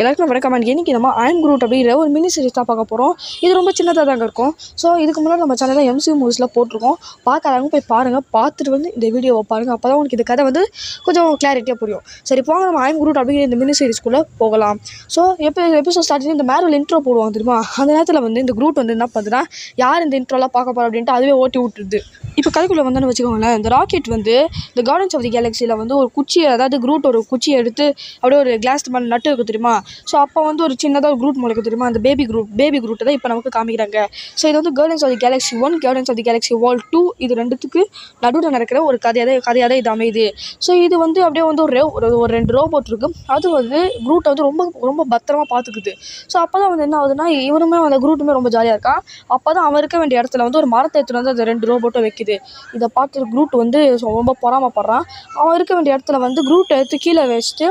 எல்லாருக்கும் வணக்கம். இன்னைக்கு நம்ம ஐ அம் குரூட் அப்படிங்கிற ஒரு மினி சீரிஸ் தான் பார்க்க போகிறோம். இது ரொம்ப சின்னதாக தாங்க இருக்கும். ஸோ இதுக்கு முன்னாடி நம்ம சேனலில் MCU மூவிஸில் போட்டிருக்கோம். பார்க்காதவங்க போய் பாருங்கள். பார்த்துட்டு இந்த வீடியோவை பாருங்கள். அப்போ தான் உங்களுக்கு இந்த கதை கொஞ்சம் கிளாரிட்டியாக புரியும். சரி, போங்க நம்ம ஐ அம் குரூட் அப்படிங்கிற இந்த மினி சீரிஸ்குள்ளே போகலாம். ஸோ எபிசோட் ஸ்டார்டிங் இந்த மேரல் இன்ட்ரோ போடுவாங்க தெரியுமா? அந்த நேரத்தில் இந்த குரூட் என்ன பண்ணுதுன்னா, யார் இந்த இன்ட்ரோலாம் பார்க்க போகிறோம் அப்படின்ட்டு அதுவே ஓட்டி விட்டுருது. இப்போ கதைக்குள்ளே வச்சுக்கோங்களேன். இந்த ராக்கெட் இந்த கார்டன்ஸ் ஆஃப் தி கேலக்ஸியில் ஒரு குச்சியை, அதாவது குரூட் ஒரு குச்சியை எடுத்து அப்படியே ஒரு கிளாஸ் மேலே நட்டு இருக்கு தெரியுமா? ஸோ அப்போ ஒரு சின்னதாக குரூட் முளைக்கு தெரியுமா? அந்த பேபி குரூட்டை தான் இப்போ நமக்கு காமிக்கிறாங்க. ஸோ இது gardens of the galaxy 1, gardens of the galaxy vol 2, இது ரெண்டுத்துக்கு நடுவில் நடக்கிற ஒரு கதையாக தான் இது அமையுது. ஸோ இது அப்படியே ஒரு 2 ரோபோட் இருக்குது. அது குரூட்டை ரொம்ப ரொம்ப பத்திரமா பார்த்துக்குது. ஸோ அப்போ தான் என்ன ஆகுதுன்னா, இவருமே அந்த குரூட்டுமே ரொம்ப ஜாலியாக இருக்கான். அப்போ தான் அவன் இருக்க வேண்டிய இடத்துல ஒரு மரத்தை எடுத்துகிட்டு அந்த 2 ரோபோட்டை வைக்குது. இதை பார்த்து குரூட் ரொம்ப பொறாமப்படுறான். அவன் இருக்க வேண்டிய இடத்துல குரூட்டை எடுத்து கீழே வச்சுட்டு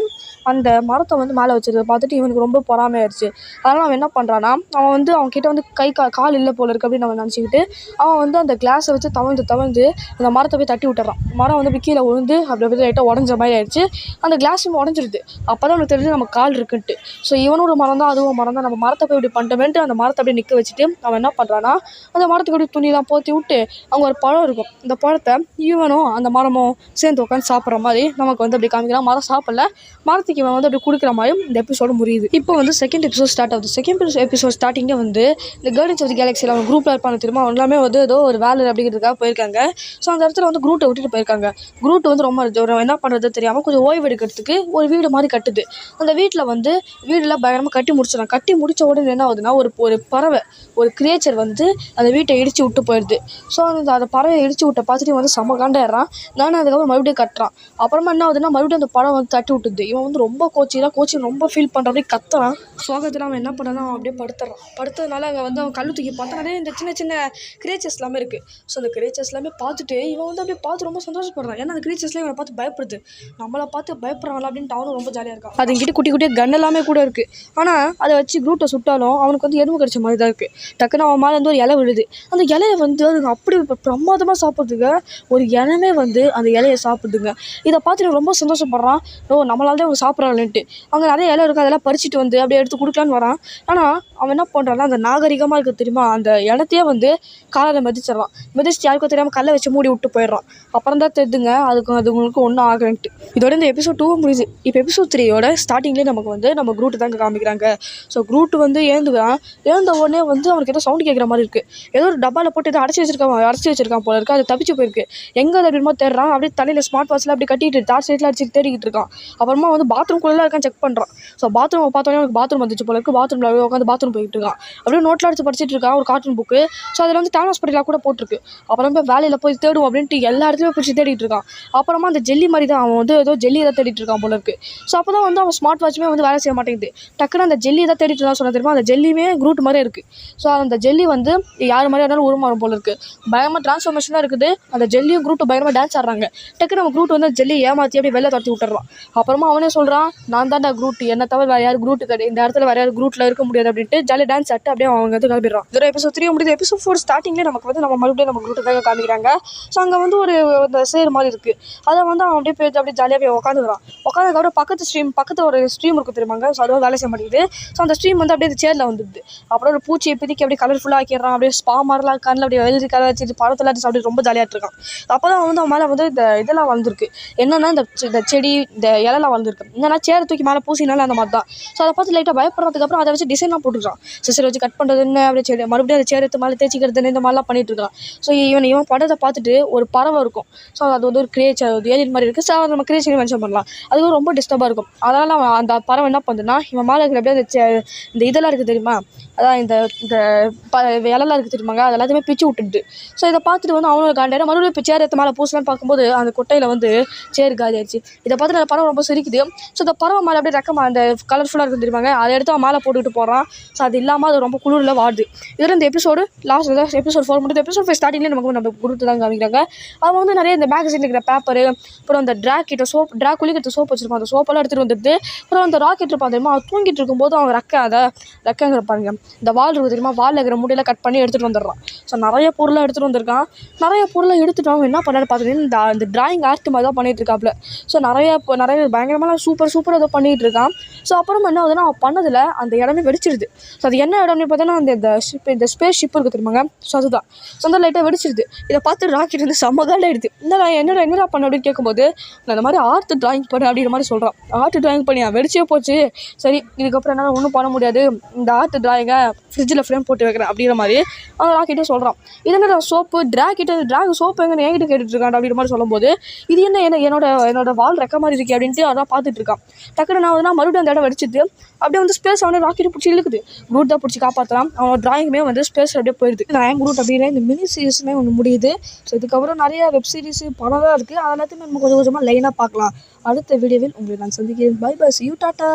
அந்த மரத்தை மேலே வச்சதை பார்த்துட்டு இவனுக்கு ரொம்ப பொறாமையாயிருச்சு. அதனால் அவன் என்ன பண்ணுறான்னா, அவன் கிட்ட கை கால் இல்லை போல இருக்குது அப்படின்னு அவன் நினச்சிக்கிட்டு அவன் அந்த கிளாஸை வச்சு தவழ்ந்து அந்த மரத்தை போய் தட்டி விட்டுறான். மரம் போய் கீழே விழுந்து அப்படி லைட்டாக உடஞ்ச மாதிரி ஆயிடுச்சு. அந்த கிளாஸும் உடஞ்சிருது. அப்போ தான் அவனுக்கு தெரிஞ்சு நம்ம கால் இருக்குன்ட்டு. ஸோ இவனும் ஒரு மரம் தான், அதுவும் மரம் தான். நம்ம மரத்தை போய் இப்படி பண்ணிட்டோமேன்ட்டு அந்த மரத்தை அப்படியே நிற்க வச்சுட்டு அவன் என்ன பண்ணுறான்னா, அந்த மரத்துக்கு அப்படியே துணியெல்லாம் போற்றி விட்டு அங்கே ஒரு பழம் இருக்கும். இந்த பழத்தை இவனும் அந்த மரமும் சேர்ந்து உட்காந்து சாப்பிட்ற மாதிரி நமக்கு அப்படி காமிக்கலாம். மரம் சாப்பிடல, மரத்துக்கு இவன் அப்படி கொடுக்குற மாதிரி இந்த எபிசோடு முடியுது. இப்போ செகண்ட் எபிசோட் ஸ்டார்ட் ஆகுது. செகண்ட் எபிசோட் ஸ்டார்டிங்கே இந்த கார்டன்ஸ் ஆஃப் தி கேலக்ஸியில் அவன் குரூப்பில் இருப்பாங்க தெரியுமா? அவங்க எல்லாமே ஏதோ ஒரு வேலை அப்படிங்கிறதுக்காக போயிருக்காங்க. ஸோ அந்த இடத்துல குரூட்டை விட்டுட்டு போயிருக்காங்க. குரூட் ரொம்ப என்ன பண்ணுறது தெரியாமல் கொஞ்சம் ஓய்வு எடுக்கிறதுக்கு ஒரு வீடு மாதிரி கட்டுது. அந்த வீட்டில் வீடெல்லாம் பயங்கரமாக கட்டி முடிச்சிடறான். கட்டி முடித்த உடனே என்ன ஆகுதுன்னா, ஒரு பறவை, ஒரு கிரியேச்சர் அந்த வீட்டை இடித்து விட்டு போயிடுது. ஸோ அந்த பறவை இடித்து விட்ட பார்த்துட்டு செம்ம காண்டாயிடுறான். நானும் அதுக்கப்புறம் மறுபடியும் கட்டுறான். அப்புறமா என்ன ஆகுதுன்னா, மறுபடியும் அந்த படம் தட்டி விட்டுது. இவன் ரொம்ப கோச்சி ரொம்ப ஃபீல் பண்ணுற மாதிரி கத்துறான். சோகத்தில் அவன் என்ன பண்ணான்னா, அவன் அப்படியே படுத்ததுனால அங்கே அவன் கல்லு தூக்கி பார்த்தானே இந்த சின்ன சின்ன கிரியேச்சர்ஸ் எல்லாமே இருக்குது. ஸோ அந்த கிரியேச்சர்ஸ் எல்லாமே பார்த்துட்டு இவன் அப்படியே பார்த்து ரொம்ப சந்தோஷப்படுறான். ஏன்னா அந்த கிரியேச்சர்ஸ்லாம் இவனை பார்த்து பயப்படுது. நம்மளை பார்த்து பயப்படுறாங்களா அப்படின்ட்டு அவனும் ரொம்ப ஜாலியாக இருக்கான். அதுங்கிட்ட குட்டி குட்டியாக கன் எல்லாமே கூட இருக்குது. ஆனால் அதை வச்சு குரூட்டை சுட்டாலும் அவனுக்கு எறும்பு கடிச்ச மாதிரி தான் இருக்குது. டக்குன்னு அவன் மேலே ஒரு இலை விழுது. அந்த இலையை அது அப்படி பிரமாதமாக சாப்பிட்றதுங்க. ஒரு இனமே அந்த இலையை சாப்பிடுதுங்க. இதை பார்த்துட்டு ரொம்ப சந்தோஷப்படுறான். நம்மளால தான் அவங்க சாப்பிட்றாங்கன்ட்டு. அங்கே நிறைய இலை இருக்குது, அதெல்லாம் பறிச்சுட்டு அப்படியே எடுத்து கொடுக்கலான்னு வரான். ஆனால் அவன் என்ன பண்ணுறான்னா, அந்த நாகரிகமாக இருக்குது தெரியுமா, அந்த இடத்தையே காலையில் மிதிச்சுட்டு யாருக்கும் தெரியாமல் கல்லை வச்சு மூடி விட்டு போயிடுறான். அப்புறம் தான் தெரியுதுங்க அதுங்களுக்கு ஒன்றும் ஆகலன்ட்டு. இதோட இந்த எபிசோட் 2 முடியுது. இப்போ எபிசோட் 3யோட ஸ்டார்டிங்லேயே நமக்கு நம்ம குரூட்டு தாங்க காமிக்கிறாங்க. ஸோ குரூட்டு எழுந்த உடனே அவனுக்கு ஏதோ சவுண்டு கேட்குற மாதிரி இருக்குது. ஏதோ ஒரு டப்பாவில் போட்டு ஏதோ அடைச்சி வச்சிருக்கான் போல இருக்குது. அது தப்பிச்சு போயிருக்கு. எங்கே அது அப்படிமா தேடுறான். அப்படியே தலையில் ஸ்மார்ட் வாட்சில் அப்படி கட்டிட்டு டார்ச் லைட்டில் அடிச்சு தேடிக்கிட்டு இருக்கான். அப்புறமா பாத்ரூம்குள்ளே இருக்கான், செக் பண்ணுறான். ஸோ பாத்ரூம் பார்த்தோன்னே அவனுக்கு பாத்ரூம் வந்துச்சு போல இருக்குது. பாத்ரூமில் அப்படியே உட்காந்து பாத்ரூம் போயிட்டு இருக்கான். அப்படியே நோட்டில் அடிச்சு படிச்சுட்டு இருக்கான் ஒரு கார்ட்டூன் புக்கு. ஸோ அதில் டானஸ் படிக்கலாம் கூட போட்டிருக்கு. அப்புறம் வேலையில் போய் தேடும் அப்படின்ட்டு எல்லா இடத்துலையும் பிடிச்சி தேடிட்டு இருக்கான். அப்புறமா அந்த ஜெல்லி மாதிரி தான் அவன் ஏதோ ஜெல்லி தான் தேடிட்டு இருக்கான் போல இருக்குது. ஸோ அப்போ தான் அவன் ஸ்மார்ட் வாட்சுமே வேலை செய்ய மாட்டேங்குது. டக்குன்னு அந்த ஜெல்லி தான் தேடிட்டு தான் சொன்ன தெரியுமா? அந்த ஜெல்லியுமே குரூட் மாதிரி இருக்குது. ஸோ அந்த ஜெல்லி யார் மாதிரி இருந்தாலும் உருமாறும் போல இருக்குது. பயங்கரமாக டிரான்ஸ்ஃபார்மேஷனாக இருக்குது. அந்த ஜெல்லியும் குரூட்டு பயங்கரமாக டான்ஸ் ஆடுறாங்க. டக்குன்னு நம்ம குரூட் ஜெல்லி ஏமாற்றி அப்படியே வெளில துரத்தி விட்டுறான். அப்புறமா அவனே சொல்கிறான், நான் தான்டா குரூட், என்ன தவிர வேறு யார் குரூட்டு கிடையாது, இந்த இடத்துல வேறு யார் குரூட்டில் இருக்க முடியாது அப்படின்ட்டு ஜாலியாக டான்ஸ் ஆட்டு அப்படியே அவங்க கிளம்பிடுறான். இதோட எபிசோட் 3 முடியுது. எபிசோட் 4 ஸ்டார்டிங்லேயே நமக்கு நம்ம மறுபடியும் நம்ம குரூட்டை தான் காமிக்கிறாங்க. ஸோ அங்கே ஒரு சேர் மாதிரி இருக்குது. அதை அவன் அப்படியே போய் அப்படியே ஜாலியாக போய் உட்காந்துக்கிறான். உட்காந்துக்கப்புறம் பக்கத்தில் ஒரு ஸ்ட்ரீம் இருக்குது தெரியுமாங்க? ஸோ அதுவும் வேலை செய்ய மாட்டேங்குது. ஸோ அந்த ஸ்ட்ரீம் அப்படியே சேரில் வந்துடுது. அப்புறம் ஒரு பூச்சியை பிதிக்கி அப்படியே கலர்ஃபுல்லாக ஆக்கிடுறான். அப்படியே ஸ்பா மாதிரிலாம் கண்ணில் அப்படியே வெள்ளி கலர் வச்சுட்டு பழத்தில் அடிச்சு அப்படியே ரொம்ப ஜாலியாக இருக்கான். அப்போ தான் அவன் மேலே இந்த இதெல்லாம் வளர்ந்துருக்கு. என்னென்னா இந்த செடி, இந்த இலைலாம் வளர்ந்துருக்கு. என்னன்னா சேரை தூக்கி மேலே பூசினால அந்த மாதிரி தான். ஸோ அதை பார்த்து லைட்டாக பயப்படுறதுக்கப்புறம் அதை வச்சு டிசைன்லாம் போட்டுருக்கான். சிசர் வச்சு கட் பண்ணுறதுன்னு அப்படியே செடி மறுபடியும் அந்த சேர் எடுத்து மேலே தேய்ச்சிக்கிறதுன்னு இந்த மாதிரிலாம் பண்ணிட்டு இருக்கான். ஸோ இவன் படத்தை பார்த்துட்டு ஒரு பறவை இருக்கும். ஸோ அது ஒரு கிரியேச்சர், ஒரு ஏலியன் மாதிரி இருக்குது. ஸோ நம்ம கிரியேச்சர் மென்ஷன் பண்ணலாம். அது ரொம்ப டிஸ்டர்பாக இருக்கும். அதனால் அவன் அந்த பறவை என்ன பண்ணுதுன்னா, இவன் மேலே இருக்கிற அப்படியே இந்த இதெல்லாம் இருக்குது தெரியுமா, அதான் இந்த இலெல்லாம் இருக்குது தெரியுமாங்க, அது எல்லாத்தையுமே பிச்சு விட்டுடுது. ஸோ இதை பார்த்துட்டு அவனோட காண்டாயிரம் மறுபடியும் இப்போ சேர் எடுத்து மேலே பூசலான்னு பார்க்கும்போது அந்த கொட்டையில் சேர் காலி ஆயிடுச்சு. இதை பார்த்துட்டு அந்த பறவை ரொம்ப சிரிக்குது. ஸோ இந்த பறவை மேலே அப்படியே ரெக்கமா அந்த கலர்ஃபுல்லாக இருக்குது தெரியுமாங்க, அதை எடுத்து அவன் மேலே போட்டுக்கிட்டு போகிறான். ஸோ அது இல்லாமல் அது ரொம்ப குளிரில் வாடுது. இதில் இந்த எபிசோடு லாஸ்ட் எபிசோட் 4 முடியுது. எபிசோட் 5 ஸ்டார்டிங்லேயே நமக்கு நம்ம குரூட்டு தான் காமிக்கிறாங்க. அவன் நிறைய இந்த மேகசின் இருக்கிற பேப்பரு, அப்புறம் அந்த ட்ராக் குளிக்கிறது சோப் வச்சுருப்பான். அந்த சோப்பெல்லாம் எடுத்துகிட்டு வந்துட்டு அப்புறம் அந்த ராக்கெட் இருப்பான் தெரியுமா, அவன் தூங்கிட்டு இருக்கும்போது அவன் ரெக்கைங்கிற பாருங்க, இந்த வால் இருக்குது தெரியுமா, வாலில் இருக்கிற முடியெல்லாம் கட் பண்ணி எடுத்துகிட்டு வந்துடுறான். ஸோ நிறைய பொருளாக எடுத்துகிட்டு வந்திருக்கான். நிறைய பொருளை எடுத்துகிட்டு அவன் என்ன பண்ணான்னு பார்த்துட்டு இந்த டிராயிங் ஆர்ட் மாதிரி தான் பண்ணிகிட்டு இருக்காப்புல. ஸோ நிறைய பயங்கரமாக சூப்பராக ஏதோ பண்ணிகிட்டு இருக்கான். ஸோ இதுக்கப்புறம் என்ன ஆகுதுன்னா அவன் பண்ணதில் அந்த இடமே வெடிச்சிருது. ஸோ அது என்ன இடம்னு பார்த்தோன்னா இந்த ஸ்பேஸ் ஷிப் இருக்குது தெரியுமாங்க, ஸோ அதுதான். ஸோ அந்த லைட்டாக வெடிச்சிருது. இதை பார்த்து ராக்கெட் வந்து செம்ம கால் ஆகிடுது. என்னடா பண்ண அப்படின்னு கேட்கும்போது நான் இந்த மாதிரி ஆர்ட் ட்ராயிங் பண்ணேன் அப்படிங்கிற மாதிரி சொல்கிறான். ஆர்ட் ட்ராயிங் பண்ணி வெடிச்சே போச்சு, சரி இதுக்கப்புறம் என்னால் ஒன்றும் பண்ண முடியாது, இந்த ஆர்ட் ட்ராயிங்கை ஃப்ரிட்ஜில் ஃப்ரேம் போட்டு வைக்கிறேன் அப்படிங்கிற மாதிரி அவன் ராக்கெட்டே சொல்கிறான். இது என்ன சோப்பு ட்ராக் சோப்பு எங்கே என்கிட்ட கேட்டுட்ருக்கான் அப்படிங்கிற மாதிரி சொல்லும்போது இது என்னோட வால் ரெக்க மாதிரி இருக்கே அப்படின்ட்டு அதான் பார்த்துட்டு இருக்கான். டக்குனு நான் வந்து மறுபடியும் அந்த இடம் வெடிச்சிட்டு அப்படியே வந்து ஸ்பேஸ் அவனை ராக்கெட்டு பிடிச்சி இழுக்குது. குரூட் தான் பிடிச்சி காப்பாற்றலாம். அவனோட ட்ராயிங்குமே வந்து ஸ்பேஸ் அப்படியே போயிடுது. நான் ஐ அம் குரூட் அப்படிங்கிற இந்த மினி சீரிஸுமே ஒன்று முடியுது. ஸோ இதுக்கப்புறம் நிறைய வெப் சீரிஸு படம் தான் இருக்குது. அது எல்லாத்தையுமே நம்ம கொஞ்சம் கொஞ்சமாக லைனாக பார்க்கலாம். அடுத்த வீடியோவில் உங்களை நான் சந்திக்கிறேன். Bye bye, see you, tata.